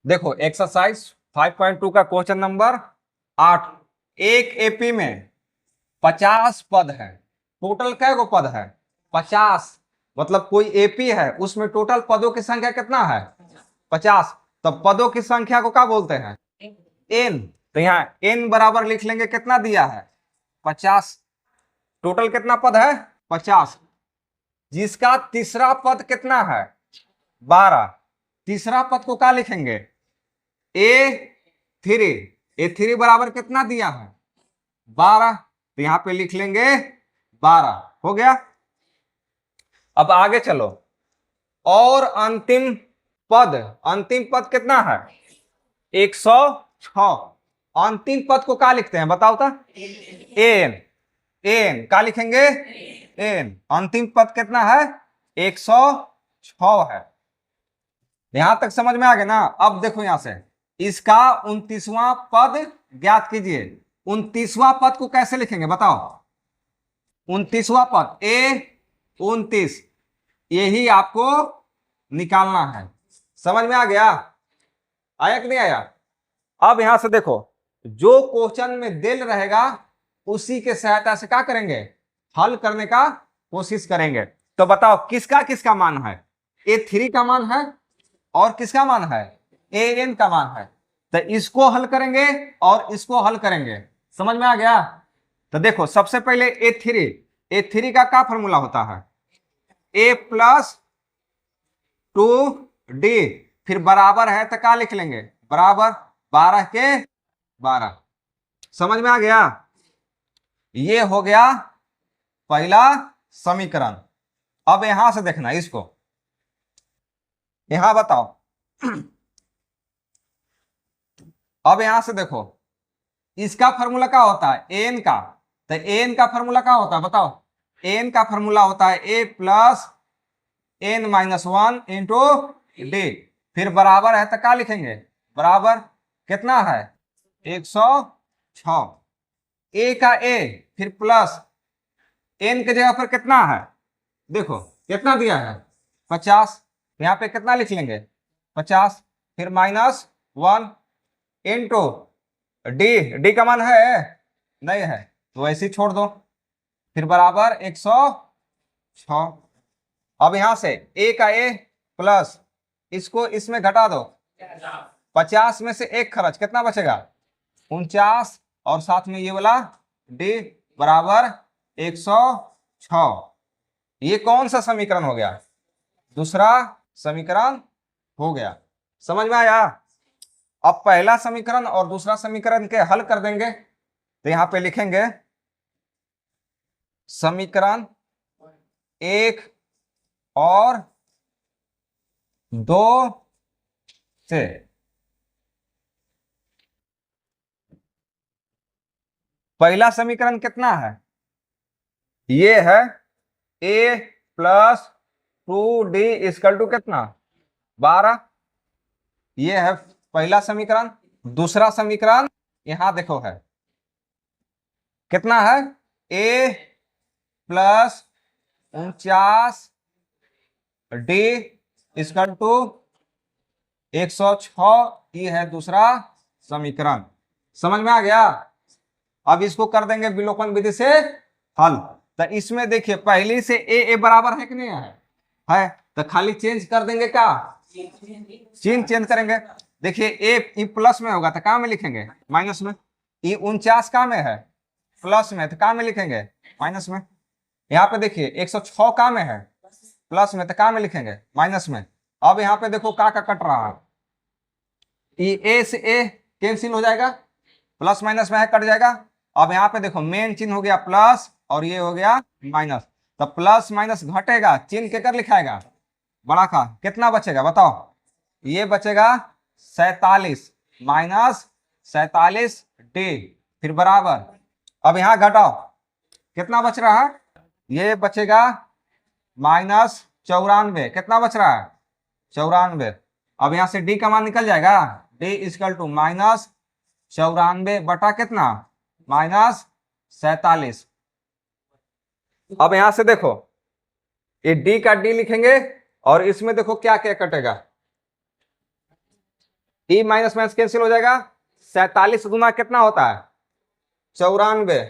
देखो एक्सरसाइज 5.2 का question number 8। एक एपी में 50 पद है। टोटल कै गो पद है? 50। मतलब कोई एपी है, उसमें टोटल पदों की संख्या कितना है? 50। तब पदों की संख्या को क्या बोलते हैं? एन। तो यहाँ एन बराबर लिख लेंगे, कितना दिया है? 50। टोटल कितना पद है? 50। जिसका तीसरा पद कितना है? 12। तीसरा पद को क्या लिखेंगे? A3। A3 बराबर कितना दिया है? 12। तो यहां पे लिख लेंगे 12। हो गया। अब आगे चलो। और अंतिम पद कितना है? 106। अंतिम पद को क्या लिखते हैं बताओ तो? एन। एन क्या लिखेंगे? एन। अंतिम पद कितना है? 106 है। यहां तक समझ में आ गया ना? अब देखो यहां से इसका 29वां पद ज्ञात कीजिए। 29वां पद को कैसे लिखेंगे बताओ? 29वां पद A29, यही आपको निकालना है। समझ में आ गया? आया कि नहीं आया? अब यहां से देखो, जो क्वेश्चन में दिल रहेगा उसी के सहायता से क्या करेंगे? हल करने का कोशिश करेंगे। तो बताओ किसका किसका मान है? A3 का मान है और किसका मान है? AN का मान है। तो इसको हल करेंगे और इसको हल करेंगे। समझ में आ गया? तो देखो सबसे पहले A3 का क्या फॉर्मूला होता है? A+2D। फिर बराबर है तो क्या लिख लेंगे? बराबर 12 के 12। समझ में आ गया? ये हो गया पहला समीकरण। अब यहां से देखना इसको, यहां बताओ। अब यहां से देखो, इसका फॉर्मूला क्या होता है? एन का। तो एन का फॉर्मूला क्या होता है बताओ? एन का फॉर्मूला होता है A+N-1 इंटू डी। फिर बराबर है तो क्या लिखेंगे? बराबर कितना है? 106। ए का ए, फिर प्लस एन के जगह पर कितना है? देखो कितना दिया है? 50। यहाँ पे कितना लिख लेंगे? 50। फिर -1 इंटू डी। डी का मान है? नहीं है, तो ऐसे ही छोड़ दो। फिर बराबर 106। अब यहां से ए का ए प्लस, इसको इसमें घटा दो। 50 में से एक खर्च, कितना बचेगा? 49। और साथ में ये वाला डी बराबर 106। ये कौन सा समीकरण हो गया? दूसरा समीकरण हो गया। समझ में आया? अब पहला समीकरण और दूसरा समीकरण के हल कर देंगे। तो यहां पे लिखेंगे समीकरण 1 और 2 से पहला समीकरण कितना है? ये है A+2D इक्वल टू कितना? 12। ये है पहला समीकरण। दूसरा समीकरण यहां देखो है कितना है? A+49D equal to 106। ये है दूसरा समीकरण। समझ में आ गया? अब इसको कर देंगे विलोपन विधि से हल। तो इसमें देखिए पहली से ए बराबर है कि नहीं है? तो खाली चेंज कर देंगे, क्या चेंज करेंगे? देखिए ए प्लस में होगा तो क्या में लिखेंगे? माइनस में। ये 49 का में है प्लस में, तो क्या में लिखेंगे? माइनस में। यहाँ पे देखिए 106 का में है प्लस में, तो क्या में लिखेंगे? माइनस में। अब यहाँ पे देखो का कट रहा है, ये ए से ए कैंसिल हो जाएगा, प्लस माइनस में है कट जाएगा। अब यहाँ पे देखो मेन चिन्ह हो गया प्लस और ये हो गया माइनस। तो प्लस माइनस घटेगा, चिन्ह के कर लिखाएगा बड़ा का। कितना बचेगा बताओ? ये बचेगा 47 -47D। फिर बराबर, अब यहां घटाओ, कितना बच रहा है? ये बचेगा -94। कितना बच रहा है? 94। अब यहां से डी का मान निकल जाएगा। डी इक्वल टू -94 बटा कितना? -47। अब यहां से देखो ये डी का डी लिखेंगे और इसमें देखो क्या क्या कटेगा। ई माइनस माइनस कैंसिल हो जाएगा। 47 गुना कितना होता है 94,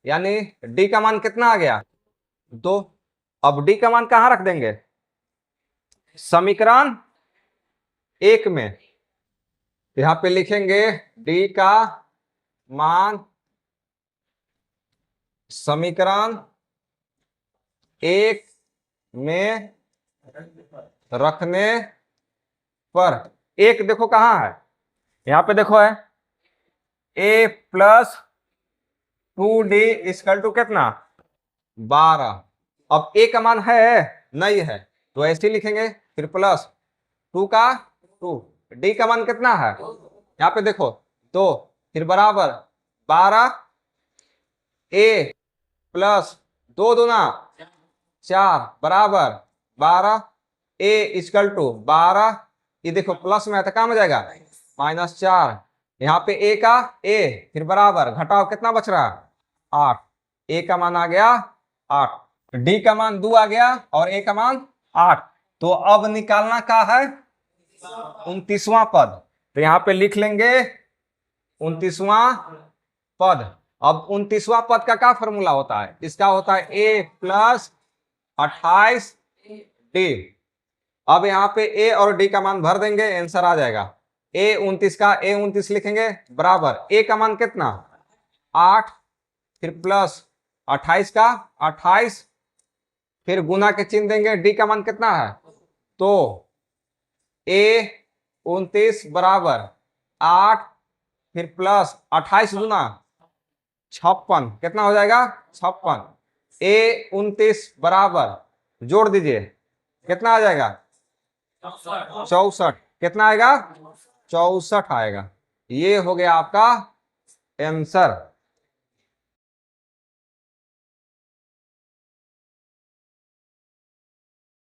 यानी डी का मान कितना आ गया 2। अब डी का मान कहां रख देंगे समीकरण 1 में, यहां पे लिखेंगे डी का मान समीकरण 1 में रखने पर, एक देखो कहां है, यहां पे देखो है a plus 2d equal to कितना 12। अब a का मान है नहीं है तो ऐसे ही लिखेंगे, फिर प्लस 2 का 2, d का मान कितना है यहाँ पे देखो 2, फिर बराबर 12 a प्लस 2 दूना 4 बराबर 12 a इक्वल टू 12, ये देखो प्लस में है तो काम हो जाएगा -4, यहाँ पे a का a, फिर बराबर घटाओ कितना बच रहा है 8, a का मान आ गया 8, d का मान 2 आ गया और a का मान 8। तो अब निकालना क्या है 29वां पद, तो यहाँ पे लिख लेंगे 29वां पद। अब 29वां पद का क्या फॉर्मूला होता है, इसका होता है a प्लस 28d। अब यहाँ पे a और d का मान भर देंगे, आंसर आ जाएगा a 29 का a 29 लिखेंगे बराबर a का मान कितना 8, फिर प्लस 28 का 28, फिर गुना के चिन्ह देंगे, d का मान कितना है तो a 29 बराबर 8, फिर प्लस 28 गुना 56, कितना हो जाएगा 56, a 29 बराबर जोड़ दीजिए कितना आ जाएगा 64, कितना आएगा 64 आएगा। ये हो गया आपका आंसर।